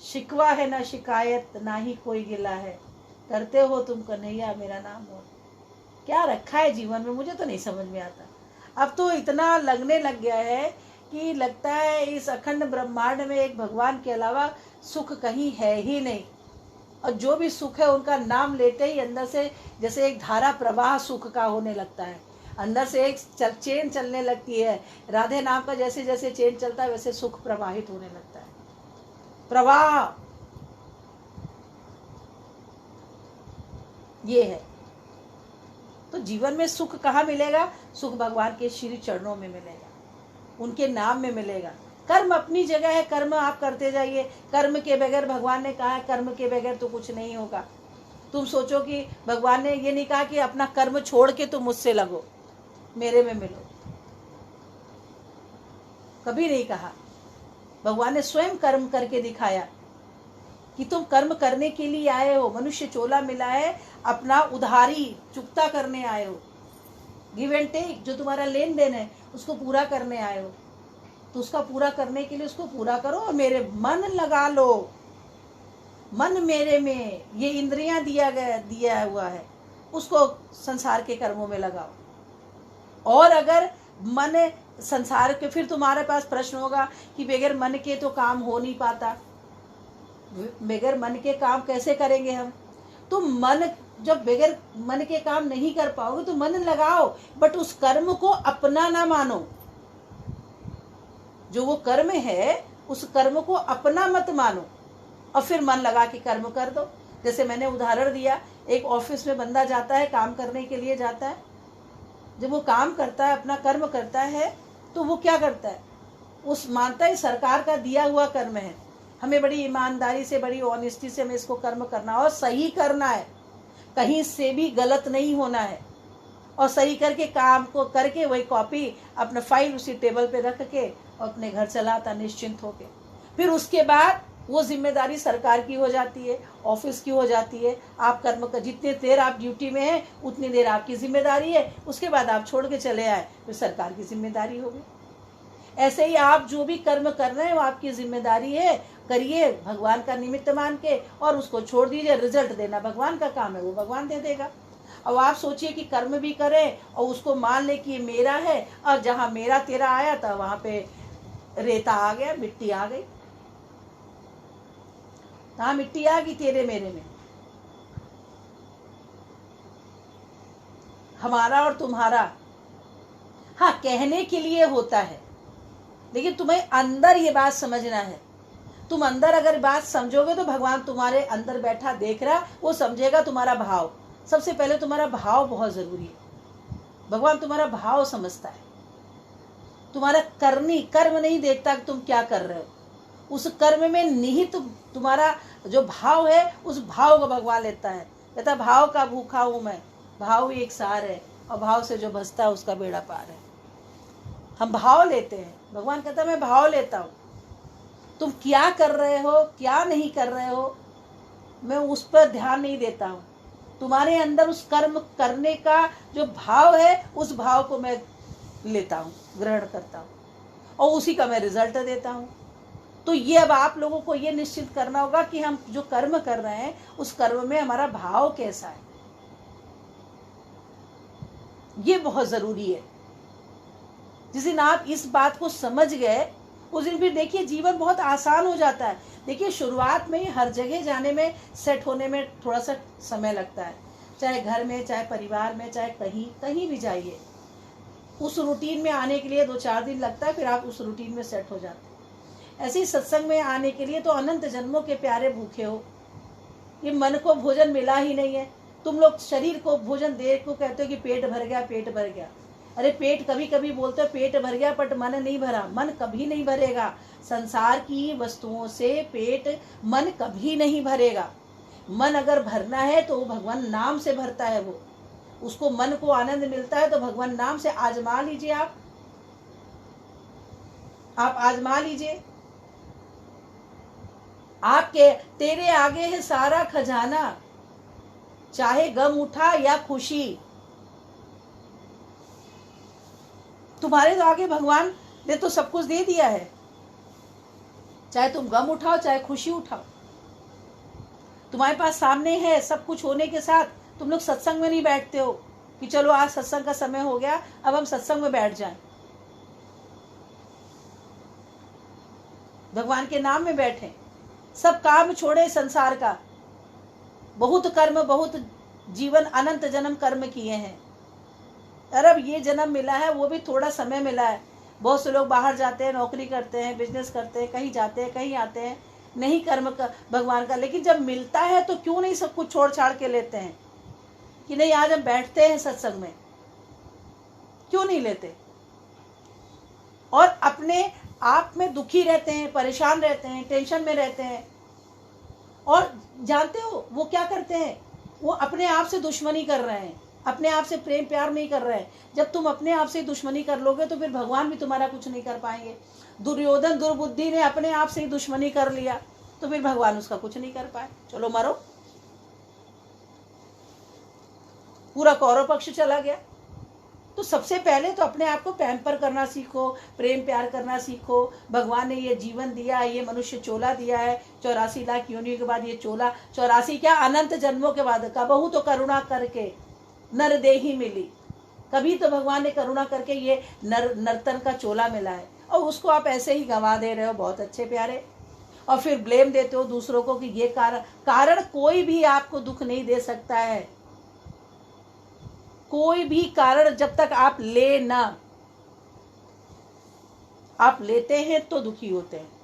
शिकवा है ना शिकायत, ना ही कोई गिला है, करते हो तुम कन्हैया मेरा नाम हो। क्या रखा है जीवन में, मुझे तो नहीं समझ में आता। अब तो इतना लगने लग गया है कि लगता है इस अखंड ब्रह्मांड में एक भगवान के अलावा सुख कहीं है ही नहीं। और जो भी सुख है उनका नाम लेते ही अंदर से जैसे एक धारा प्रवाह सुख का होने लगता है, अंदर से एक चेन चलने लगती है। राधे नाम का जैसे जैसे चेन चलता है वैसे सुख प्रवाहित होने लगता है। प्रवाह ये है। तो जीवन में सुख कहाँ मिलेगा? सुख भगवान के श्री चरणों में मिलेगा, उनके नाम में मिलेगा। कर्म अपनी जगह है, कर्म आप करते जाइए। कर्म के बगैर, भगवान ने कहा है कर्म के बगैर तो कुछ नहीं होगा। तुम सोचो कि भगवान ने ये नहीं कहा कि अपना कर्म छोड़ के तुम मुझसे लगो, मेरे में मिलो, कभी नहीं कहा। भगवान ने स्वयं कर्म करके दिखाया कि तुम कर्म करने के लिए आए हो। मनुष्य चोला मिला है, अपना उधारी चुकता करने आए हो। गिव एंड टेक, जो तुम्हारा लेन देन है उसको पूरा करने आए हो। तो उसका पूरा करने के लिए उसको पूरा करो और मेरे मन लगा लो। मन मेरे में, ये इंद्रियां दिया हुआ है, उसको संसार के कर्मों में लगाओ। और अगर मन संसार के, फिर तुम्हारे पास प्रश्न होगा कि बगैर मन के तो काम हो नहीं पाता, बगैर मन के काम कैसे करेंगे हम? तो मन, जब बगैर मन के काम नहीं कर पाओगे तो मन लगाओ, बट उस कर्म को अपना ना मानो। जो वो कर्म है उस कर्म को अपना मत मानो और फिर मन लगा के कर्म कर दो। जैसे मैंने उदाहरण दिया, एक ऑफिस में बंदा जाता है, काम करने के लिए जाता है। जब वो काम करता है, अपना कर्म करता है, तो वो क्या करता है? उस मानता है सरकार का दिया हुआ कर्म है, हमें बड़ी ईमानदारी से, बड़ी ऑनेस्टी से हमें इसको कर्म करना और सही करना है, कहीं से भी गलत नहीं होना है। और सही करके काम को करके वही कॉपी अपना फाइल उसी टेबल पे रख के और अपने घर चला आता निश्चिंत होके। फिर उसके बाद वो जिम्मेदारी सरकार की हो जाती है, ऑफिस की हो जाती है। आप कर्म का जितने देर आप ड्यूटी में हैं उतनी देर आपकी जिम्मेदारी है, उसके बाद आप छोड़ के चले आए तो सरकार की जिम्मेदारी होगी। ऐसे ही आप जो भी कर्म कर रहे हैं वो आपकी जिम्मेदारी है, करिए भगवान का निमित्त मान के और उसको छोड़ दीजिए। रिजल्ट देना भगवान का काम है, वो भगवान दे देगा। अब आप सोचिए कि कर्म भी करें और उसको मान ले कि ये मेरा है, और जहां मेरा तेरा आया था वहां पे रेता आ गया, मिट्टी आ गई। कहाँ मिट्टी आ गई तेरे मेरे में? हमारा और तुम्हारा हाँ कहने के लिए होता है, लेकिन तुम्हें अंदर ये बात समझना है। तुम अंदर अगर बात समझोगे तो भगवान तुम्हारे अंदर बैठा देख रहा, वो समझेगा तुम्हारा भाव। सबसे पहले तुम्हारा भाव बहुत जरूरी है। भगवान तुम्हारा भाव समझता है, तुम्हारा कर्म नहीं देखता कि तुम क्या कर रहे हो। उस कर्म में निहित तुम्हारा जो भाव है उस भाव को भगवान लेता है। कहता भाव का भूखा हूं मैं, भाव ही एक सार है और भाव से जो बसता है उसका बेड़ा पार है। हम भाव लेते हैं, भगवान कहता मैं भाव लेता हूं। तुम क्या कर रहे हो क्या नहीं कर रहे हो मैं उस पर ध्यान नहीं देता हूं। तुम्हारे अंदर उस कर्म करने का जो भाव है उस भाव को मैं लेता हूं, ग्रहण करता हूं और उसी का मैं रिजल्ट देता हूं। तो ये अब आप लोगों को ये निश्चित करना होगा कि हम जो कर्म कर रहे हैं उस कर्म में हमारा भाव कैसा है, ये बहुत जरूरी है। जिस दिन आप इस बात को समझ गए उस दिन फिर देखिए जीवन बहुत आसान हो जाता है। देखिए शुरुआत में हर जगह जाने में, सेट होने में थोड़ा सा समय लगता है, चाहे घर में, चाहे परिवार में, चाहे कहीं भी जाइए। उस रूटीन में आने के लिए 2-4 दिन लगता है, फिर आप उस रूटीन में सेट हो जाते हैं। ऐसे ही सत्संग में आने के लिए तो अनंत जन्मों के प्यारे भूखे हो। ये मन को भोजन मिला ही नहीं है। तुम लोग शरीर को भोजन दे को कहते हो कि पेट भर गया, पेट भर गया। अरे पेट कभी कभी बोलते हो पेट भर गया, बट मन नहीं भरा। मन कभी नहीं भरेगा। संसार की वस्तुओं से मन कभी नहीं भरेगा। मन अगर भरना है तो भगवान नाम से भरता है। वो उसको मन को आनंद मिलता है तो भगवान नाम से आजमा लीजिए। आप आजमा लीजिए। आपके तेरे आगे है सारा खजाना, चाहे गम उठा या खुशी। तुम्हारे तो आगे भगवान ने तो सब कुछ दे दिया है। चाहे तुम गम उठाओ चाहे खुशी उठाओ, तुम्हारे पास सामने है सब कुछ होने के साथ, तुम लोग सत्संग में नहीं बैठते हो कि चलो आज सत्संग का समय हो गया अब हम सत्संग में बैठ जाएं। भगवान के नाम में बैठे, सब काम छोड़े संसार का, बहुत कर्म बहुत जीवन अनंत जन्म कर्म किए हैं, और अब ये जन्म मिला है वो भी थोड़ा समय मिला है। बहुत से लोग बाहर जाते हैं, नौकरी करते हैं, बिजनेस करते हैं, कहीं जाते हैं कहीं आते हैं, नहीं कर्म का भगवान का, लेकिन जब मिलता है तो क्यों नहीं सब कुछ छोड़ छाड़ के लेते हैं कि नहीं आज हम बैठते हैं सत्संग में, क्यों नहीं लेते? और अपने आप में दुखी रहते हैं, परेशान रहते हैं, टेंशन में रहते हैं, और जानते हो वो क्या करते हैं, वो अपने आप से दुश्मनी कर रहे हैं, अपने आप से प्रेम प्यार नहीं कर रहे हैं। जब तुम अपने आप से दुश्मनी कर लोगे तो फिर भगवान भी तुम्हारा कुछ नहीं कर पाएंगे। दुर्योधन दुर्बुद्धि ने अपने आप से ही दुश्मनी कर लिया तो फिर भगवान उसका कुछ नहीं कर पाए, चलो मरो, पूरा कौरव पक्ष चला गया। तो सबसे पहले तो अपने आप को पैम्पर करना सीखो, प्रेम प्यार करना सीखो। भगवान ने ये जीवन दिया है, ये मनुष्य चोला दिया है, 84 लाख योनियों के बाद ये चोला, 84 क्या अनंत जन्मों के बाद, कबहू तो करुणा करके नरदेही मिली, कभी तो भगवान ने करुणा करके ये नर्तन का चोला मिला है, और उसको आप ऐसे ही गंवा दे रहे हो। बहुत अच्छे प्यारे, और फिर ब्लेम देते हो दूसरों को कि ये कारण कोई भी आपको दुख नहीं दे सकता है, कोई भी कारण जब तक आप ले ना, आप लेते हैं तो दुखी होते हैं।